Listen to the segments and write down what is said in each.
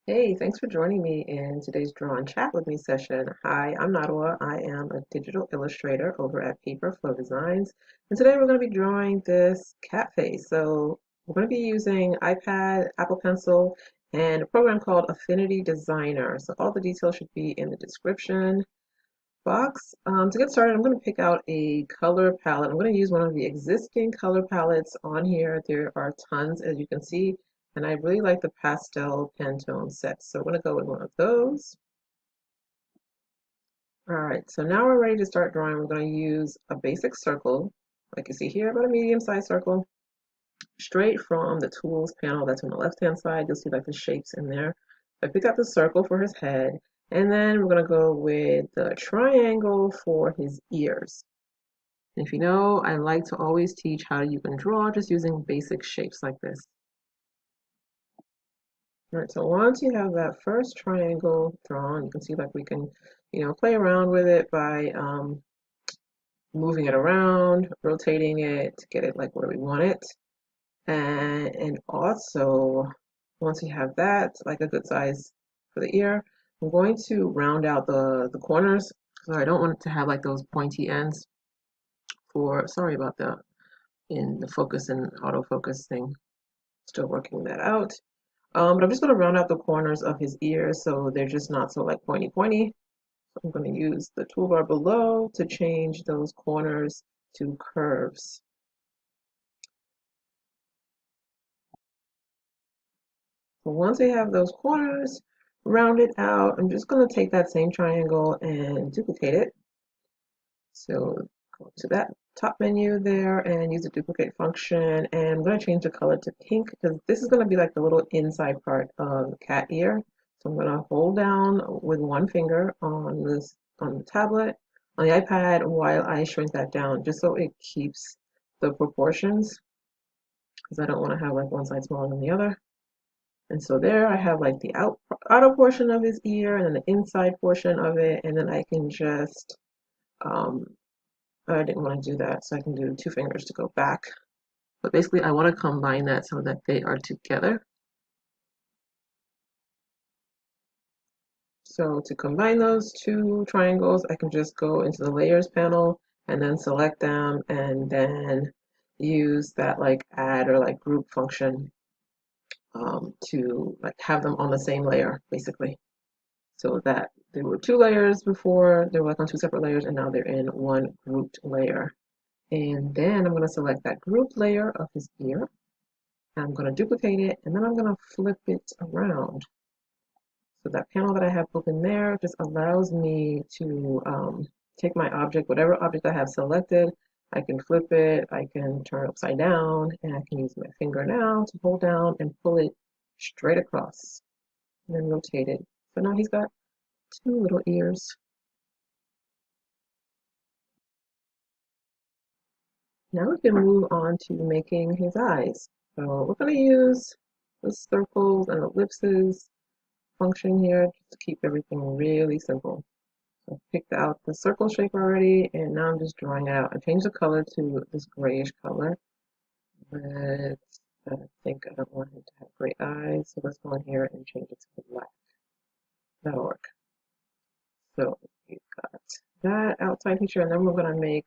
Hey, thanks for joining me in today's Draw and Chat with Me session. Hi, I'm Nadawa. I am a digital illustrator over at Paper Flow Designs. And today we're going to be drawing this cat face. So we're going to be using iPad, Apple Pencil, and a program called Affinity Designer. So all the details should be in the description box. To get started, I'm going to pick out a color palette. I'm going to use one of the existing color palettes on here. There are tons, as you can see, and I really like the pastel Pantone sets. So I'm going to go with one of those. All right, so now we're ready to start drawing. We're going to use a basic circle, like you see here, about a medium-sized circle, straight from the tools panel that's on the left-hand side. You'll see like the shapes in there. I picked out the circle for his head, and then we're going to go with the triangle for his ears. And if you know, I like to always teach how you can draw just using basic shapes like this. All right, so once you have that first triangle drawn, you can see like we can, play around with it by moving it around, rotating it to get it like where we want it. And also, once you have that, like a good size for the ear, I'm going to round out the corners. So I don't want it to have like those pointy ends sorry about that, in the focus and autofocus thing. Still working that out. But I'm just going to round out the corners of his ears so they're just not so like pointy. So I'm going to use the toolbar below to change those corners to curves. So once we have those corners rounded out, I'm just going to take that same triangle and duplicate it. So go to that top menu there and use the duplicate function. And I'm going to change the color to pink because this is going to be like the little inside part of the cat ear. So I'm going to hold down with one finger on the tablet, on the iPad, while I shrink that down just so it keeps the proportions because I don't want to have like one side smaller than the other. And so there I have like the outer portion of his ear and then the inside portion of it, and then I can just um, I didn't want to do that, so I can do two fingers to go back. But basically, I want to combine that so that they are together. So to combine those two triangles, I can just go into the layers panel and then select them and then use that like add or like group function to like have them on the same layer, basically. So that there were two layers before, they were like on two separate layers, and now they're in one grouped layer. And then I'm going to select that group layer of his ear. I'm going to duplicate it, and then I'm going to flip it around. So that panel that I have open there just allows me to take my object, whatever object I have selected, I can flip it, I can turn it upside down, and I can use my finger now to hold down and pull it straight across, and then rotate it. So now he's got two little ears. Now we can move on to making his eyes. So we're going to use the circles and ellipses function here just to keep everything really simple. So I picked out the circle shape already, and now I'm just drawing it out. I changed the color to this grayish color, but I think I don't want him to have gray eyes, so let's go in here and change it to black. That'll work. So we've got that outside feature, and then we're going to make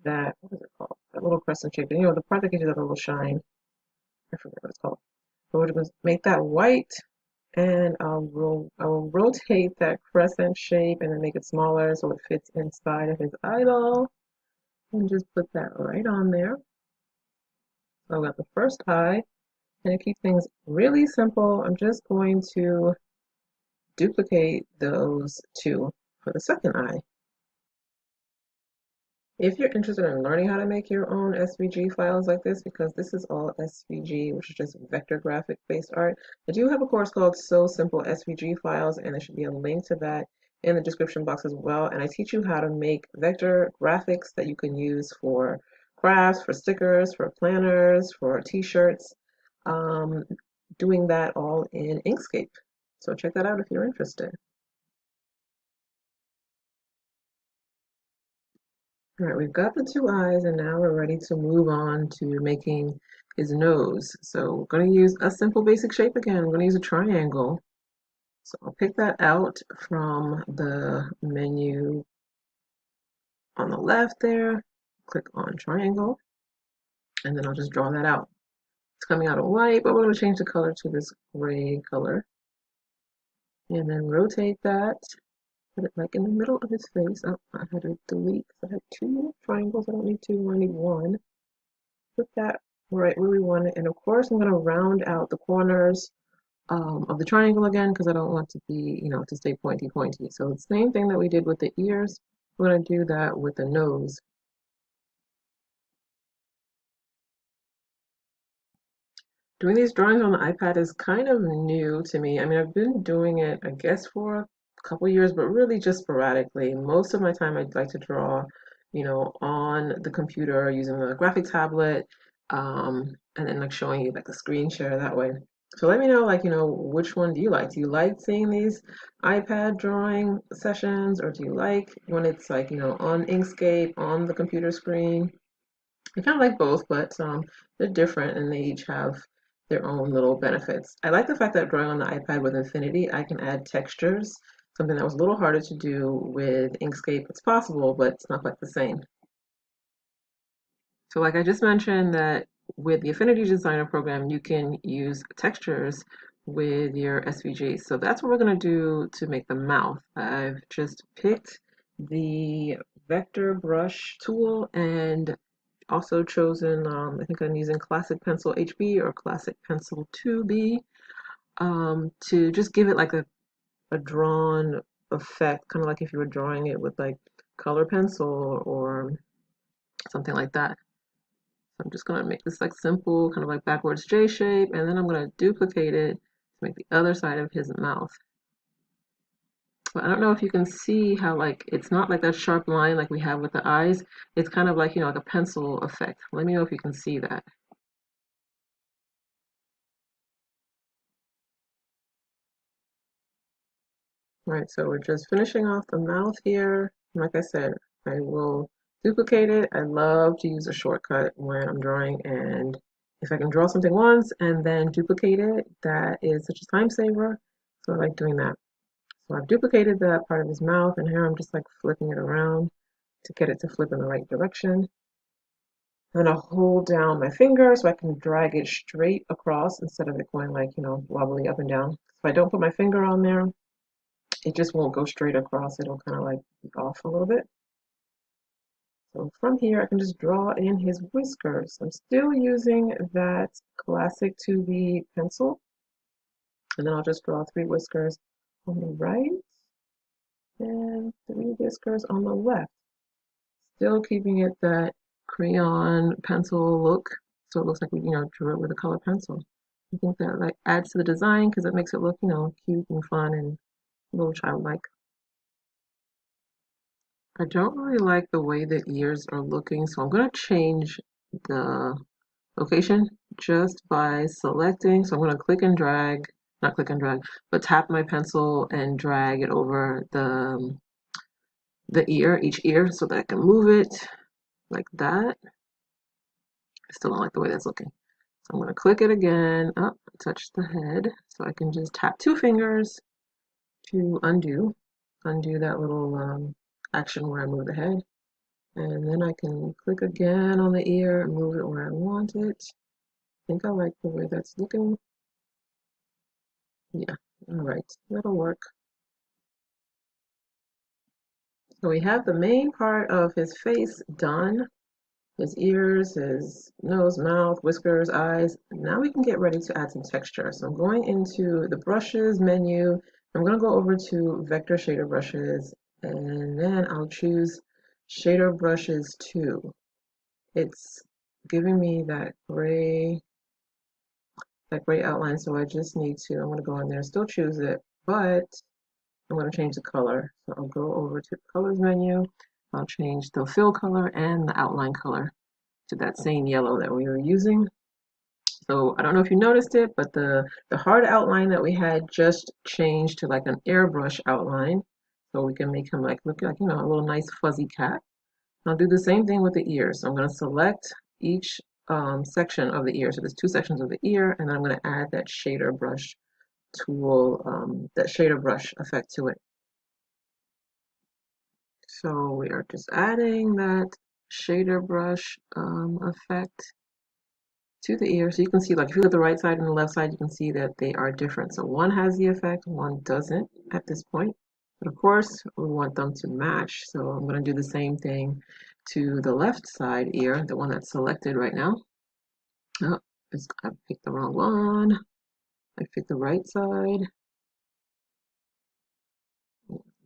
that, what is it called? That little crescent shape. You know, the part that gives you that little shine. I forget what it's called. So we're going to make that white, and I'll rotate that crescent shape and then make it smaller so it fits inside of his eyeball. And just put that right on there. So I've got the first eye, and to keep things really simple, I'm just going to duplicate those two for the second eye. If you're interested in learning how to make your own SVG files like this, because this is all SVG, which is just vector graphic based art, I do have a course called So Simple SVG Files, and there should be a link to that in the description box as well. And I teach you how to make vector graphics that you can use for crafts, for stickers, for planners, for t-shirts, doing that all in Inkscape. So check that out if you're interested. All right, we've got the two eyes, and now we're ready to move on to making his nose. So we're going to use a simple basic shape again. We're going to use a triangle. So I'll pick that out from the menu on the left there, click on triangle, and then I'll just draw that out. It's coming out of white, but we're going to change the color to this gray color. And then rotate that, put it like in the middle of his face. Oh, I had to delete because I had two triangles. I don't need two, I need one. Put that right where we want it. And of course, I'm going to round out the corners of the triangle again because I don't want to be, to stay pointy. So the same thing that we did with the ears, we're going to do that with the nose. Doing these drawings on the iPad is kind of new to me. I mean, I've been doing it, I guess, for a couple years, but really just sporadically. Most of my time, I'd like to draw, on the computer using the graphic tablet, and then like showing you like a screen share that way. So let me know, like, which one do you like? Do you like seeing these iPad drawing sessions, or do you like when it's like, on Inkscape, on the computer screen? I kind of like both, but they're different and they each have their own little benefits. I like the fact that drawing on the iPad with Affinity, I can add textures, something that was a little harder to do with Inkscape. It's possible, but it's not quite the same. So like I just mentioned that with the Affinity Designer program, you can use textures with your SVG. So that's what we're going to do to make the mouth. I've just picked the vector brush tool and also chosen, I think I'm using Classic Pencil HB or Classic Pencil 2B to just give it like a drawn effect, kind of like if you were drawing it with like color pencil or something like that. So I'm just going to make this like simple, kind of like backwards J shape, and then I'm going to duplicate it to make the other side of his mouth. But I don't know if you can see how like it's not like that sharp line like we have with the eyes. It's kind of like, like a pencil effect. Let me know if you can see that. Right, so we're just finishing off the mouth here. Like I said, I will duplicate it. I love to use a shortcut when I'm drawing, and if I can draw something once and then duplicate it, that is such a time saver. So I like doing that. So I've duplicated that part of his mouth, and here I'm just like flipping it around to get it to flip in the right direction. And I'll hold down my finger so I can drag it straight across instead of it going like, wobbly up and down. If I don't put my finger on there, it just won't go straight across. It'll kind of like be off a little bit. So from here, I can just draw in his whiskers. I'm still using that classic 2B pencil. And then I'll just draw 3 whiskers on the right and 3 whiskers on the left. Still keeping it that crayon pencil look. So it looks like we, drew it with a color pencil. I think that like adds to the design because it makes it look, cute and fun and a little childlike. I don't really like the way the ears are looking, so I'm going to change the location just by selecting. So I'm going to click and drag, not click and drag, but tap my pencil and drag it over the ear, each ear, so that I can move it like that. I still don't like the way that's looking. So I'm going to click it again, up, touch the head, so I can just tap 2 fingers to undo that little action where I move the head. And then I can click again on the ear and move it where I want it. I think I like the way that's looking. Yeah, all right, that'll work. So we have the main part of his face done. His ears, his nose, mouth, whiskers, eyes. Now we can get ready to add some texture. So I'm going into the brushes menu. I'm going to go over to vector shader brushes, and then I'll choose shader brushes 2. It's giving me that gray outline, so I just need to, I'm going to go in there and still choose it, but I'm going to change the color. So I'll go over to the colors menu. I'll change the fill color and the outline color to that same yellow that we were using. So I don't know if you noticed it, but the hard outline that we had just changed to like an airbrush outline. So we can make him like look like, a little nice fuzzy cat. I'll do the same thing with the ears. So I'm going to select each section of the ear. So there's 2 sections of the ear, and then I'm going to add that shader brush tool, that shader brush effect to it. So we are just adding that shader brush effect to the ear. So you can see, like, if you look at the right side and the left side, you can see that they are different. So one has the effect, one doesn't at this point. But of course, we want them to match. So I'm going to do the same thing to the left side ear, the one that's selected right now. Oh, I picked the wrong one. I picked the right side.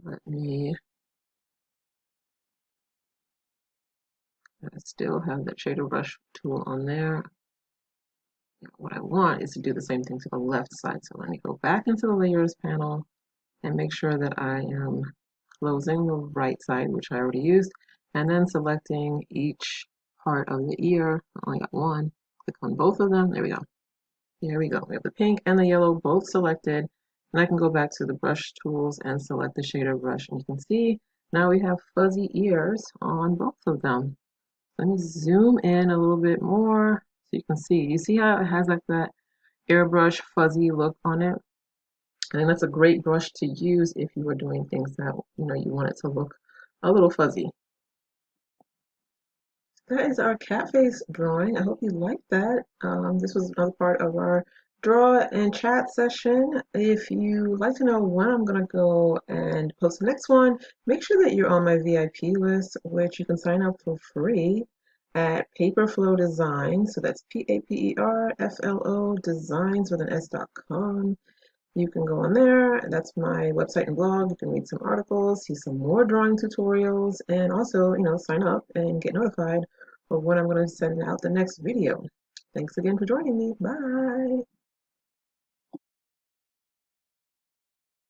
Let me still have that shader brush tool on there. What I want is to do the same thing to the left side. So let me go back into the layers panel and make sure that I am closing the right side, which I already used, and then selecting each part of the ear. I only got one. Click on both of them. There we go. Here we go. We have the pink and the yellow both selected. And I can go back to the brush tools and select the shader brush. And you can see now we have fuzzy ears on both of them. Let me zoom in a little bit more so you can see. You see how it has like that airbrush fuzzy look on it? And that's a great brush to use if you were doing things that you want it to look a little fuzzy. That is our cat face drawing. I hope you liked that. This was another part of our draw and chat session. If you like to know when I'm going to go and post the next one, make sure that you're on my VIP list, which you can sign up for free at Paperflow Design. So that's PAPERFLO Designs with an S.com. You can go on there. That's my website and blog. You can read some articles, see some more drawing tutorials, and also, sign up and get notified of when I'm going to send out the next video. Thanks again for joining me. Bye.